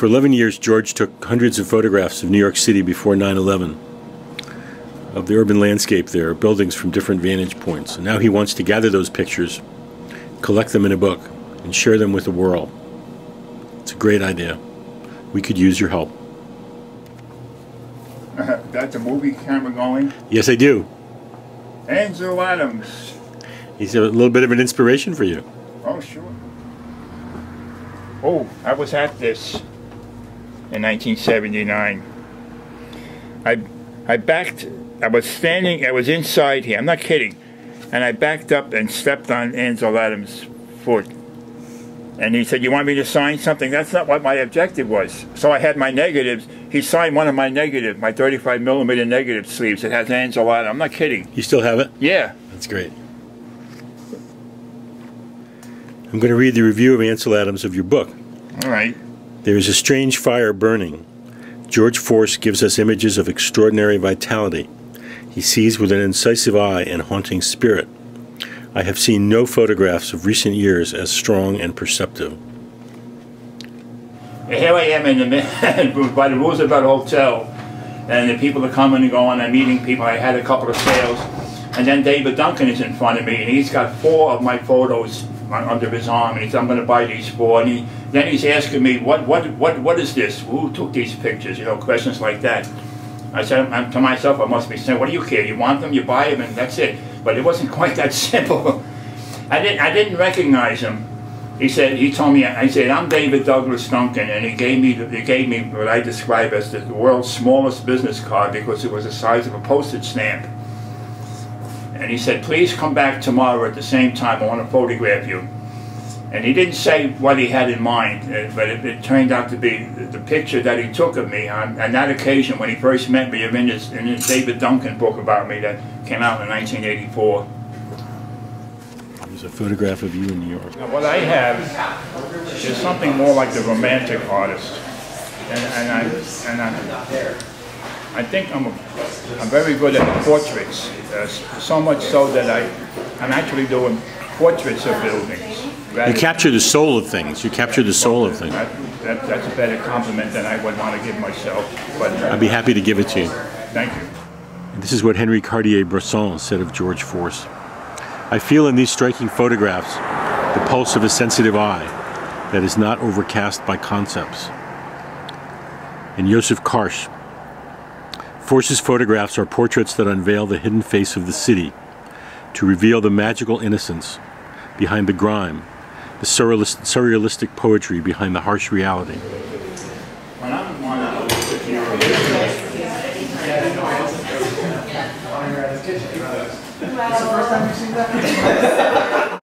For 11 years, George took hundreds of photographs of New York City before 9/11, of the urban landscape there, buildings from different vantage points. And now he wants to gather those pictures, collect them in a book, and share them with the world. It's a great idea. We could use your help. That's a movie camera going? Yes, I do. Ansel Adams. He's a little bit of an inspiration for you. Oh, sure. Oh, I was at this in 1979. I was inside here, I'm not kidding, and I backed up and stepped on Ansel Adams' foot. And he said, "You want me to sign something?" That's not what my objective was. So I had my negatives. He signed one of my negatives, my 35mm negative sleeves. It has Ansel Adams. I'm not kidding. You still have it? Yeah. That's great. I'm going to read the review of Ansel Adams of your book. All right. There is a strange fire burning. George Forss gives us images of extraordinary vitality. He sees with an incisive eye and haunting spirit. I have seen no photographs of recent years as strong and perceptive. Here I am in the by the Roosevelt Hotel, and the people are coming and going. I'm meeting people. I had a couple of sales, and then David Duncan is in front of me, and he's got 4 of my photos under his arm, and he says, "I'm going to buy these 4." And then he's asking me, "What is this? Who took these pictures?" You know, questions like that. I said to myself, I must be saying, "What do you care? You want them, you buy them, and that's it." But it wasn't quite that simple. I didn't recognize him. He told me, I said, "I'm David Douglas Duncan," and he gave me what I describe as the world's smallest business card because it was the size of a postage stamp. And he said, "Please come back tomorrow at the same time. I want to photograph you." And he didn't say what he had in mind, but it turned out to be the picture that he took of me on that occasion when he first met me in his David Duncan book about me that came out in 1984. There's a photograph of you in New York. Now, what I have is something more like the romantic artist, and I think I'm very good at portraits, so much so that I'm actually doing portraits of buildings. You capture the soul of things. You capture the soul of things. That's a better compliment than I would want to give myself. But I'd be happy to give it to you. Thank you. And this is what Henry Cartier-Bresson said of George Forss. "I feel in these striking photographs the pulse of a sensitive eye that is not overcast by concepts." And Joseph Karsh, "Forss's photographs are portraits that unveil the hidden face of the city, to reveal the magical innocence behind the grime, the surrealistic poetry behind the harsh reality." When I'm on the first time you've seen that?